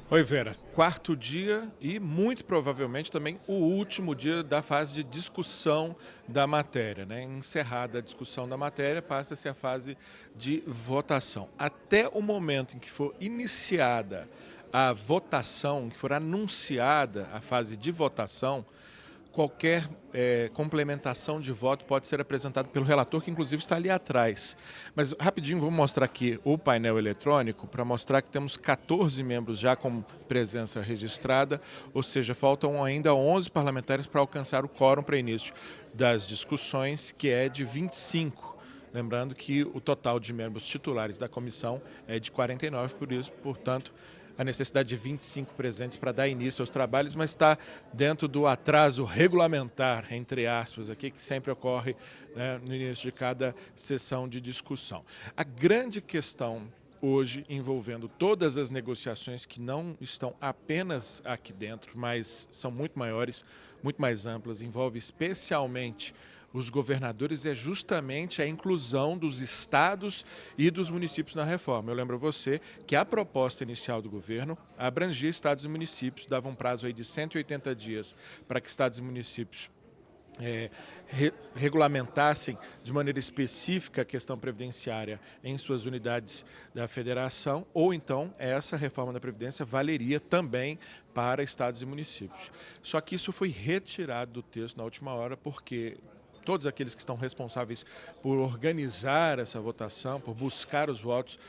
Oi, Vera. Quarto dia e, muito provavelmente, também o último dia da fase de discussão da matéria, né? Encerrada a discussão da matéria, passa-se a fase de votação. Até o momento em que for iniciada a votação, que for anunciada a fase de votação, qualquer complementação de voto pode ser apresentada pelo relator, que inclusive está ali atrás. Mas rapidinho, vou mostrar aqui o painel eletrônico para mostrar que temos 14 membros já com presença registrada, ou seja, faltam ainda 11 parlamentares para alcançar o quórum para início das discussões, que é de 25. Lembrando que o total de membros titulares da comissão é de 49, por isso, portanto, a necessidade de 25 presentes para dar início aos trabalhos, mas está dentro do atraso regulamentar, entre aspas, aqui, que sempre ocorre, né, no início de cada sessão de discussão. A grande questão hoje, envolvendo todas as negociações que não estão apenas aqui dentro, mas são muito maiores, muito mais amplas, envolve especialmente os governadores, é justamente a inclusão dos estados e dos municípios na reforma. Eu lembro a você que a proposta inicial do governo abrangia estados e municípios, dava um prazo aí de 180 dias para que estados e municípios regulamentassem de maneira específica a questão previdenciária em suas unidades da federação, ou então essa reforma da Previdência valeria também para estados e municípios. Só que isso foi retirado do texto na última hora porque todos aqueles que estão responsáveis por organizar essa votação, por buscar os votos,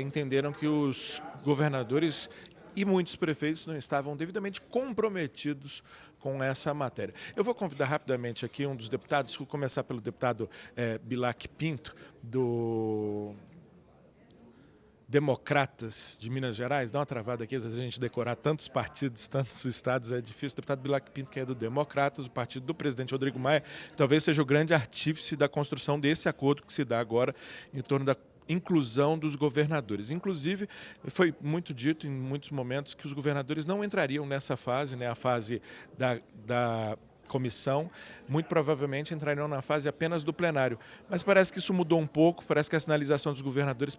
entenderam que os governadores e muitos prefeitos não estavam devidamente comprometidos com essa matéria. Eu vou convidar rapidamente aqui um dos deputados, vou começar pelo deputado Bilac Pinto, do Democratas de Minas Gerais. Dá uma travada aqui, às vezes a gente decorar tantos partidos, tantos estados, é difícil. O deputado Bilac Pinto, que é do Democratas, o partido do presidente Rodrigo Maia, que talvez seja o grande artífice da construção desse acordo que se dá agora em torno da inclusão dos governadores. Inclusive, foi muito dito em muitos momentos que os governadores não entrariam nessa fase, né, a fase da comissão, muito provavelmente entrariam na fase apenas do plenário. Mas parece que isso mudou um pouco, parece que a sinalização dos governadores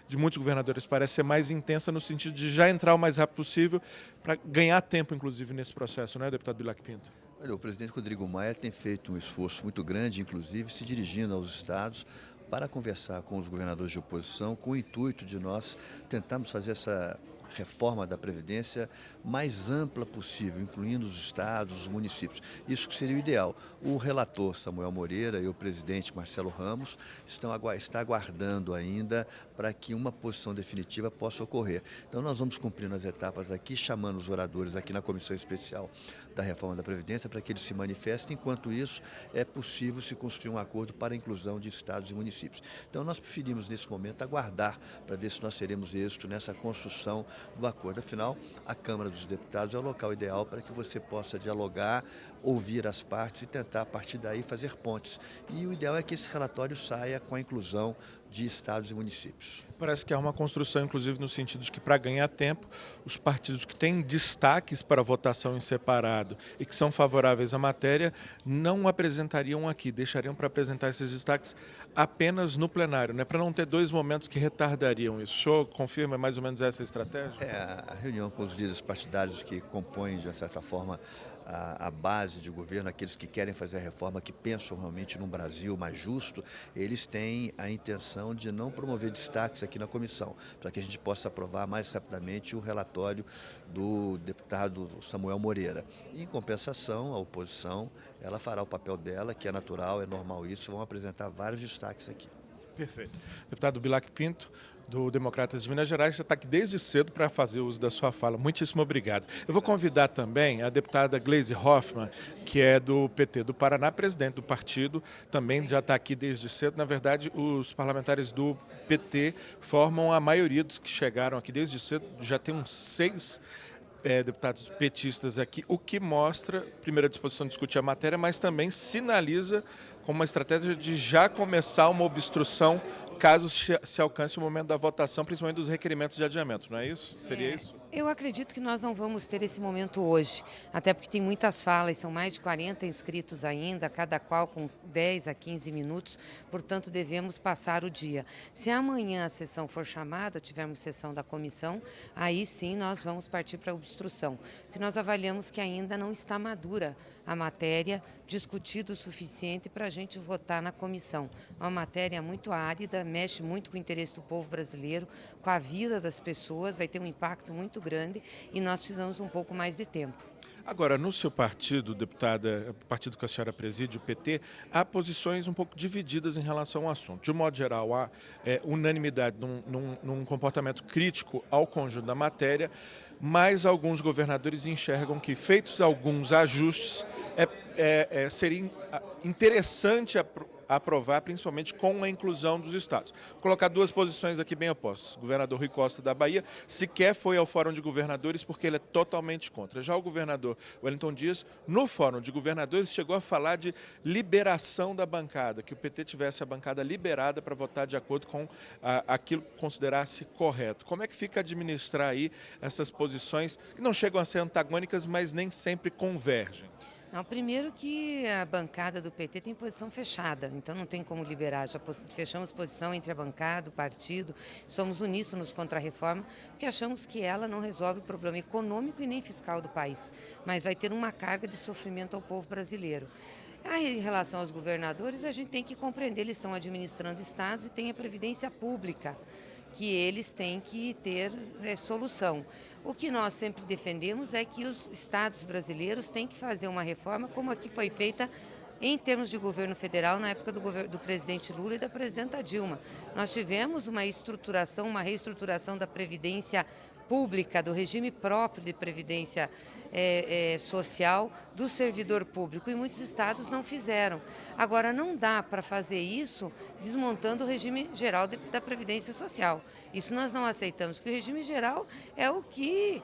de muitos governadores parece ser mais intensa no sentido de já entrar o mais rápido possível para ganhar tempo, inclusive, nesse processo, né, deputado Bilac Pinto? Olha, o presidente Rodrigo Maia tem feito um esforço muito grande, inclusive se dirigindo aos estados para conversar com os governadores de oposição, com o intuito de nós tentarmos fazer essa reforma da Previdência mais ampla possível, incluindo os estados, os municípios. Isso que seria o ideal. O relator Samuel Moreira e o presidente Marcelo Ramos está aguardando ainda para que uma posição definitiva possa ocorrer. Então nós vamos cumprindo as etapas aqui, chamando os oradores aqui na Comissão Especial da Reforma da Previdência para que eles se manifestem. Enquanto isso, é possível se construir um acordo para a inclusão de estados e municípios. Então nós preferimos, nesse momento, aguardar para ver se nós teremos êxito nessa construção do acordo. Afinal, a Câmara dos Deputados é o local ideal para que você possa dialogar, ouvir as partes e tentar, a partir daí, fazer pontes. E o ideal é que esse relatório saia com a inclusão de estados e municípios. Parece que há uma construção, inclusive, no sentido de que, para ganhar tempo, os partidos que têm destaques para votação em separado e que são favoráveis à matéria não apresentariam aqui, deixariam para apresentar esses destaques apenas no plenário, né? Para não ter dois momentos que retardariam isso. O senhor confirma mais ou menos essa estratégia? A reunião com os líderes partidários que compõem, de certa forma, a base de governo, aqueles que querem fazer a reforma, que pensam realmente num Brasil mais justo, eles têm a intenção de não promover destaques aqui na comissão, para que a gente possa aprovar mais rapidamente o relatório do deputado Samuel Moreira. E, em compensação, a oposição, ela fará o papel dela, que é natural, é normal isso, vão apresentar vários destaques aqui. Perfeito. Deputado Bilac Pinto, do Democratas de Minas Gerais, já está aqui desde cedo para fazer uso da sua fala. Muitíssimo obrigado. Eu vou convidar também a deputada Gleisi Hoffmann, que é do PT do Paraná, presidente do partido, também já está aqui desde cedo. Na verdade, os parlamentares do PT formam a maioria dos que chegaram aqui desde cedo, já tem uns 6 deputados petistas aqui, o que mostra, primeiro, a disposição de discutir a matéria, mas também sinaliza como uma estratégia de já começar uma obstrução caso se alcance o momento da votação, principalmente dos requerimentos de adiamento, não é isso? Seria isso? Eu acredito que nós não vamos ter esse momento hoje, até porque tem muitas falas, são mais de 40 inscritos ainda, cada qual com 10 a 15 minutos, portanto devemos passar o dia. Se amanhã a sessão for chamada, tivermos sessão da comissão, aí sim nós vamos partir para a obstrução, porque nós avaliamos que ainda não está madura a matéria, discutida o suficiente para a gente votar na comissão. Uma matéria muito árida, mexe muito com o interesse do povo brasileiro, com a vida das pessoas, vai ter um impacto muito grande e nós precisamos um pouco mais de tempo. Agora, no seu partido, deputada, o partido que a senhora preside, o PT, há posições um pouco divididas em relação ao assunto. De um modo geral, há unanimidade num comportamento crítico ao conjunto da matéria, mas alguns governadores enxergam que, feitos alguns ajustes, seria interessante aprovar, principalmente com a inclusão dos estados. Vou colocar duas posições aqui bem opostas. O governador Rui Costa da Bahia sequer foi ao Fórum de Governadores porque ele é totalmente contra. Já o governador Wellington Dias, no Fórum de Governadores, chegou a falar de liberação da bancada, que o PT tivesse a bancada liberada para votar de acordo com aquilo que considerasse correto. Como é que fica administrar aí essas posições que não chegam a ser antagônicas, mas nem sempre convergem? Não, primeiro que a bancada do PT tem posição fechada, então não tem como liberar. Já fechamos posição entre a bancada, o partido, somos uníssonos contra a reforma, porque achamos que ela não resolve o problema econômico e nem fiscal do país, mas vai ter uma carga de sofrimento ao povo brasileiro. Aí, em relação aos governadores, a gente tem que compreender, eles estão administrando estados e tem a previdência pública, que eles têm que ter solução. O que nós sempre defendemos é que os estados brasileiros têm que fazer uma reforma como a que foi feita em termos de governo federal na época do presidente Lula e da presidenta Dilma. Nós tivemos uma reestruturação da previdência pública, do regime próprio de previdência social do servidor público, e muitos estados não fizeram. Agora, não dá para fazer isso desmontando o regime geral da previdência social. Isso nós não aceitamos, porque o regime geral é o que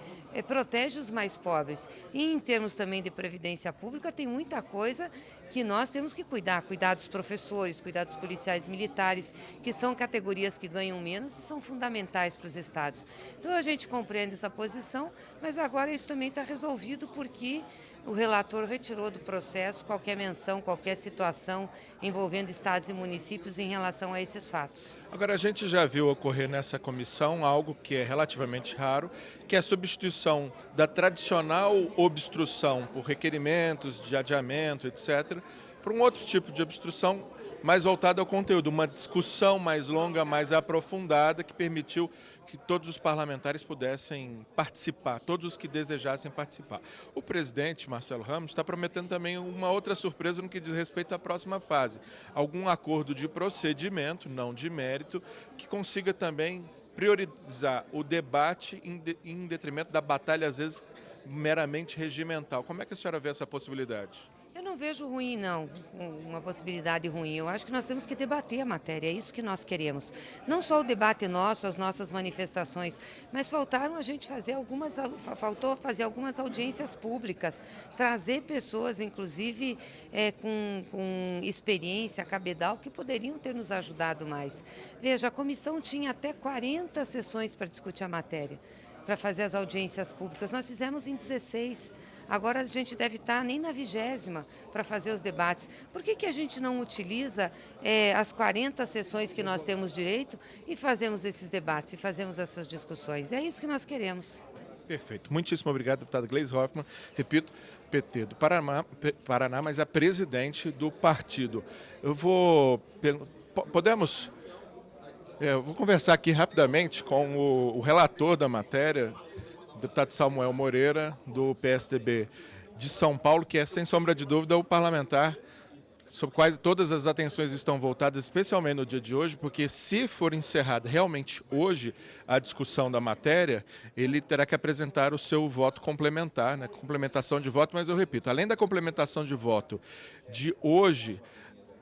protege os mais pobres. E em termos também de previdência pública, tem muita coisa que nós temos que cuidar dos professores, cuidar dos policiais militares, que são categorias que ganham menos e são fundamentais para os estados. Então a gente compreende essa posição, mas agora isso também está resolvido porque o relator retirou do processo qualquer menção, qualquer situação envolvendo estados e municípios em relação a esses fatos. Agora, a gente já viu ocorrer nessa comissão algo que é relativamente raro, que é a substituição da tradicional obstrução por requerimentos de adiamento, etc., por um outro tipo de obstrução mais voltada ao conteúdo, uma discussão mais longa, mais aprofundada, que permitiu que todos os parlamentares pudessem participar, todos os que desejassem participar. O presidente, Marcelo Ramos, está prometendo também uma outra surpresa no que diz respeito à próxima fase. Algum acordo de procedimento, não de mérito, que consiga também priorizar o debate em detrimento da batalha, às vezes, meramente regimental. Como é que a senhora vê essa possibilidade? Eu não vejo ruim, não, uma possibilidade ruim. Eu acho que nós temos que debater a matéria, é isso que nós queremos. Não só o debate nosso, as nossas manifestações, mas faltou fazer algumas audiências públicas, trazer pessoas, inclusive, com experiência cabedal, que poderiam ter nos ajudado mais. Veja, a comissão tinha até 40 sessões para discutir a matéria, para fazer as audiências públicas. Nós fizemos em 16. Agora a gente deve estar nem na 20ª para fazer os debates. Por que a gente não utiliza as 40 sessões que nós temos direito e fazemos esses debates e fazemos essas discussões? É isso que nós queremos. Perfeito. Muitíssimo obrigado, deputada Gleisi Hoffmann. Repito, PT do Paraná, mas a presidente do partido. Podemos... Eu vou conversar aqui rapidamente com o relator da matéria, o deputado Samuel Moreira, do PSDB de São Paulo, que é, sem sombra de dúvida, o parlamentar sobre quais todas as atenções estão voltadas, especialmente no dia de hoje, porque se for encerrada realmente hoje a discussão da matéria, ele terá que apresentar o seu voto complementar, né? Complementação de voto, mas eu repito, além da complementação de voto de hoje,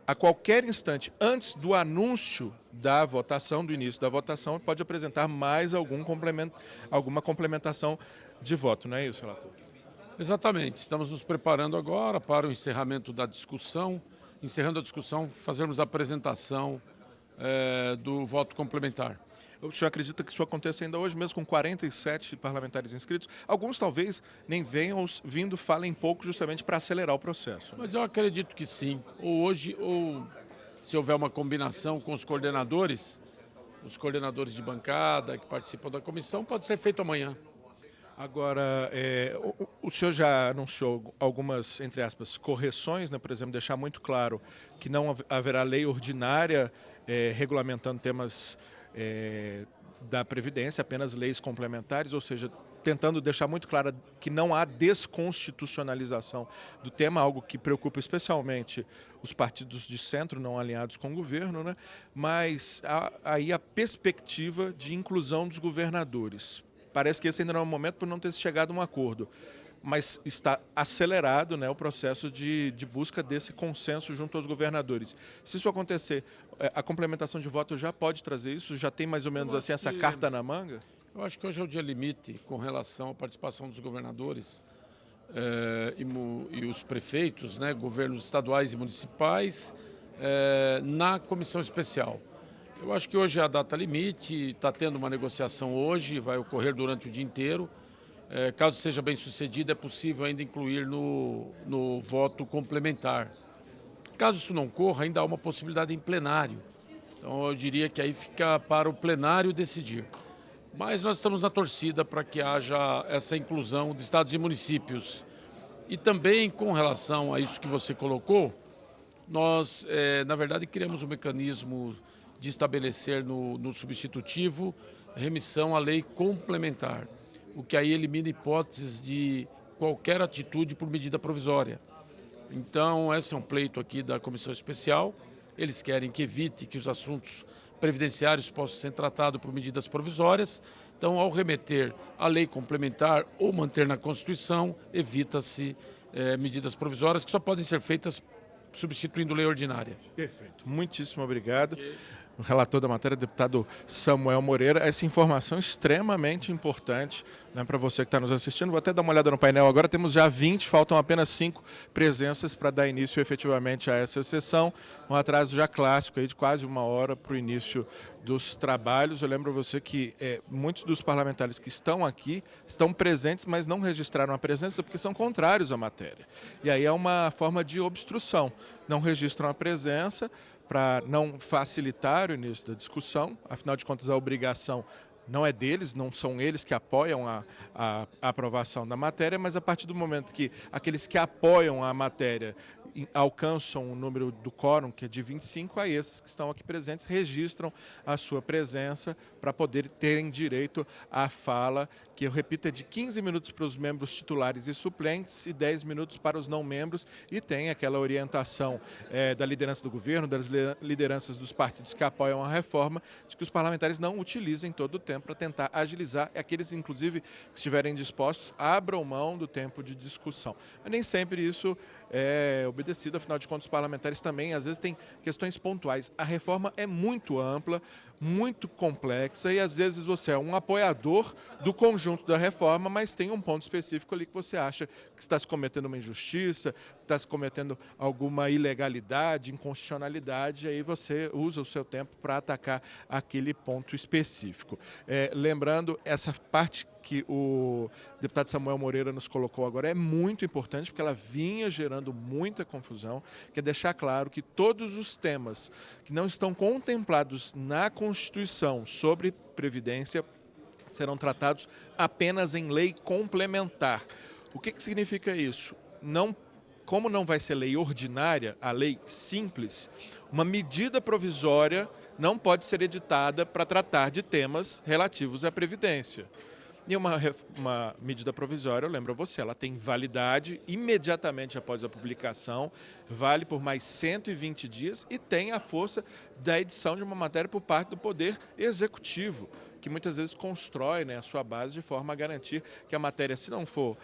a qualquer instante, antes do anúncio da votação, do início da votação, pode apresentar mais alguma complementação de voto, não é isso, relator? Exatamente. Estamos nos preparando agora para o encerramento da discussão encerrando a discussão, fazermos a apresentação do voto complementar. O senhor acredita que isso aconteça ainda hoje, mesmo com 47 parlamentares inscritos? Alguns talvez nem venham vindo, falem pouco justamente para acelerar o processo. Mas eu acredito que sim. Ou hoje, ou se houver uma combinação com os coordenadores de bancada que participam da comissão, pode ser feito amanhã. Agora, o senhor já anunciou algumas, entre aspas, correções, né? Por exemplo, deixar muito claro que não haverá lei ordinária regulamentando temas da Previdência, apenas leis complementares, ou seja, tentando deixar muito claro que não há desconstitucionalização do tema, algo que preocupa especialmente os partidos de centro não alinhados com o governo, né? Mas há aí a perspectiva de inclusão dos governadores. Parece que esse ainda não é o momento por não ter chegado a um acordo, mas está acelerado, né, o processo de busca desse consenso junto aos governadores. Se isso acontecer, a complementação de voto já pode trazer isso? Já tem mais ou menos assim essa carta na manga? Eu acho que hoje é o dia limite com relação à participação dos governadores e os prefeitos, né, governos estaduais e municipais, na comissão especial. Eu acho que hoje é a data limite, está tendo uma negociação hoje, vai ocorrer durante o dia inteiro. Caso seja bem sucedido, é possível ainda incluir no voto complementar. Caso isso não ocorra, ainda há uma possibilidade em plenário. Então eu diria que aí fica para o plenário decidir. Mas nós estamos na torcida para que haja essa inclusão de estados e municípios. E também com relação a isso que você colocou, nós, na verdade, criamos um mecanismo de estabelecer no substitutivo remissão à lei complementar, o que aí elimina hipóteses de qualquer atitude por medida provisória. Então, esse é um pleito aqui da Comissão Especial. Eles querem que evite que os assuntos previdenciários possam ser tratados por medidas provisórias. Então, ao remeter à lei complementar ou manter na Constituição, evita-se medidas provisórias que só podem ser feitas substituindo lei ordinária. Perfeito. Muitíssimo obrigado. O relator da matéria, deputado Samuel Moreira. Essa informação é extremamente importante, né, para você que está nos assistindo. Vou até dar uma olhada no painel agora. Temos já 20, faltam apenas 5 presenças para dar início efetivamente a essa sessão. Um atraso já clássico aí de quase 1 hora para o início dos trabalhos. Eu lembro a você que muitos dos parlamentares que estão aqui estão presentes, mas não registraram a presença porque são contrários à matéria. E aí é uma forma de obstrução. Não registram a presença para não facilitar o início da discussão. Afinal de contas, a obrigação não é deles, não são eles que apoiam a aprovação da matéria, mas a partir do momento que aqueles que apoiam a matéria alcançam o número do quórum, que é de 25, a esses que estão aqui presentes registram a sua presença para poder terem direito à fala, que eu repito, é de 15 minutos para os membros titulares e suplentes e 10 minutos para os não membros, e tem aquela orientação da liderança do governo, das lideranças dos partidos que apoiam a reforma, de que os parlamentares não utilizem todo o tempo para tentar agilizar, aqueles inclusive que estiverem dispostos abram mão do tempo de discussão. Mas nem sempre isso é obedecido, afinal de contas os parlamentares também às vezes têm questões pontuais. A reforma é muito ampla, muito complexa e às vezes você é um apoiador do conjunto da reforma, mas tem um ponto específico ali que você acha que está se cometendo uma injustiça, está se cometendo alguma ilegalidade, inconstitucionalidade, e aí você usa o seu tempo para atacar aquele ponto específico. Lembrando, essa parte que o deputado Samuel Moreira nos colocou agora é muito importante, porque ela vinha gerando muita confusão, que é deixar claro que todos os temas que não estão contemplados na Constituição sobre Previdência serão tratados apenas em lei complementar. O que significa isso? Como não vai ser lei ordinária, a lei simples, uma medida provisória não pode ser editada para tratar de temas relativos à Previdência. E uma medida provisória, eu lembro a você, ela tem validade imediatamente após a publicação, vale por mais 120 dias e tem a força da edição de uma matéria por parte do Poder Executivo, que muitas vezes constrói, né, a sua base de forma a garantir que a matéria, se não for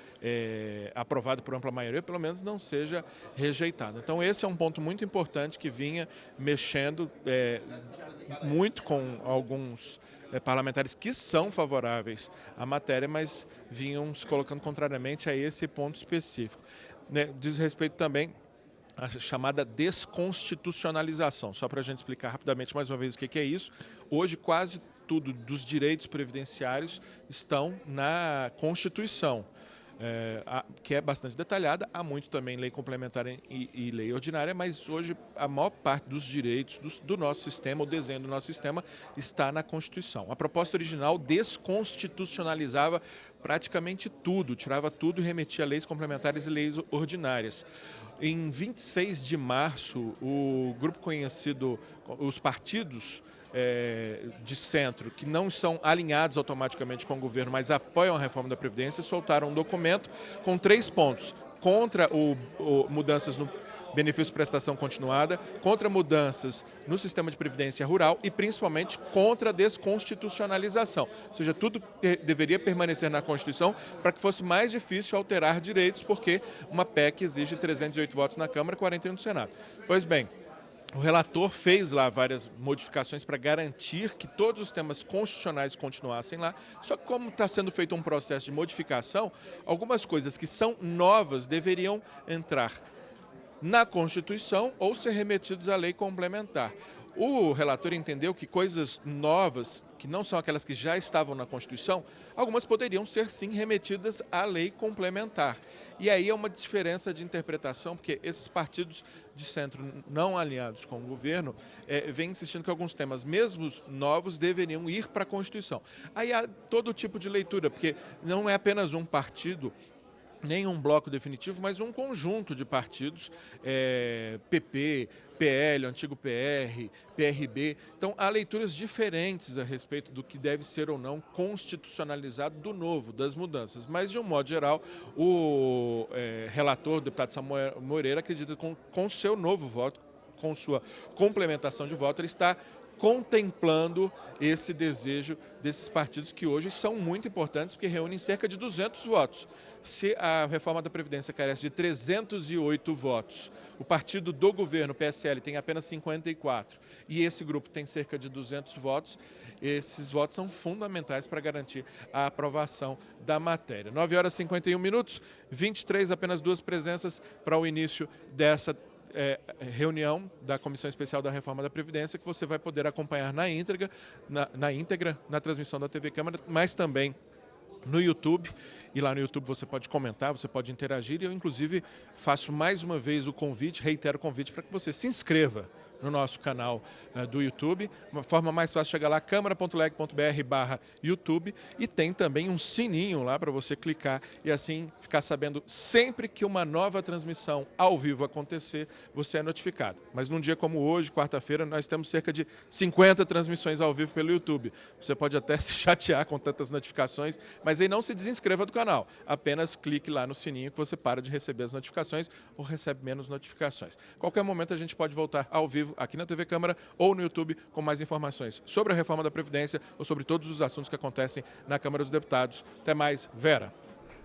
aprovada por ampla maioria, pelo menos não seja rejeitada. Então esse é um ponto muito importante que vinha mexendo muito com alguns parlamentares que são favoráveis à matéria, mas vinham se colocando contrariamente a esse ponto específico. Diz respeito também a chamada desconstitucionalização. Só para a gente explicar rapidamente mais uma vez o que é isso. Hoje, quase tudo dos direitos previdenciários estão na Constituição, que é bastante detalhada. Há muito também lei complementar e lei ordinária, mas hoje a maior parte dos direitos do nosso sistema, o desenho do nosso sistema, está na Constituição. A proposta original desconstitucionalizava praticamente tudo, tirava tudo e remetia a leis complementares e leis ordinárias. Em 26 de março, o grupo conhecido, os partidos de centro, que não são alinhados automaticamente com o governo, mas apoiam a reforma da Previdência, soltaram um documento com 3 pontos. Contra mudanças no benefício de prestação continuada, contra mudanças no sistema de previdência rural e principalmente contra a desconstitucionalização. Ou seja, tudo deveria permanecer na Constituição para que fosse mais difícil alterar direitos, porque uma PEC exige 308 votos na Câmara e 41 no Senado. Pois bem, o relator fez lá várias modificações para garantir que todos os temas constitucionais continuassem lá, só que como está sendo feito um processo de modificação, algumas coisas que são novas deveriam entrar na Constituição ou ser remetidos à lei complementar. O relator entendeu que coisas novas, que não são aquelas que já estavam na Constituição, algumas poderiam ser sim remetidas à lei complementar. E aí é uma diferença de interpretação, porque esses partidos de centro não alinhados com o governo vêm insistindo que alguns temas, mesmo novos, deveriam ir para a Constituição. Aí há todo tipo de leitura, porque não é apenas um partido, nem um bloco definitivo, mas um conjunto de partidos, PP, PL, antigo PR, PRB. Então, há leituras diferentes a respeito do que deve ser ou não constitucionalizado do novo, das mudanças. Mas, de um modo geral, o relator, o deputado Samuel Moreira, acredita que com seu novo voto, com sua complementação de voto, ele está contemplando esse desejo desses partidos que hoje são muito importantes, porque reúnem cerca de 200 votos. Se a reforma da Previdência carece de 308 votos, o partido do governo, o PSL, tem apenas 54, e esse grupo tem cerca de 200 votos, esses votos são fundamentais para garantir a aprovação da matéria. 9 horas e 51 minutos, 23, apenas 2 presenças para o início dessa reunião da Comissão Especial da Reforma da Previdência, que você vai poder acompanhar na íntegra, na transmissão da TV Câmara, mas também no YouTube. E lá no YouTube você pode comentar, você pode interagir, e eu inclusive faço mais uma vez o convite, reitero o convite para que você se inscreva no nosso canal do YouTube. Uma forma mais fácil de chegar lá, câmara.leg.br/YouTube, e tem também um sininho lá para você clicar e assim ficar sabendo sempre que uma nova transmissão ao vivo acontecer, você é notificado. Mas num dia como hoje, quarta-feira, nós temos cerca de 50 transmissões ao vivo pelo YouTube. Você pode até se chatear com tantas notificações, mas aí não se desinscreva do canal. Apenas clique lá no sininho que você para de receber as notificações ou recebe menos notificações. Qualquer momento a gente pode voltar ao vivo aqui na TV Câmara ou no YouTube com mais informações sobre a reforma da Previdência ou sobre todos os assuntos que acontecem na Câmara dos Deputados. Até mais, Vera.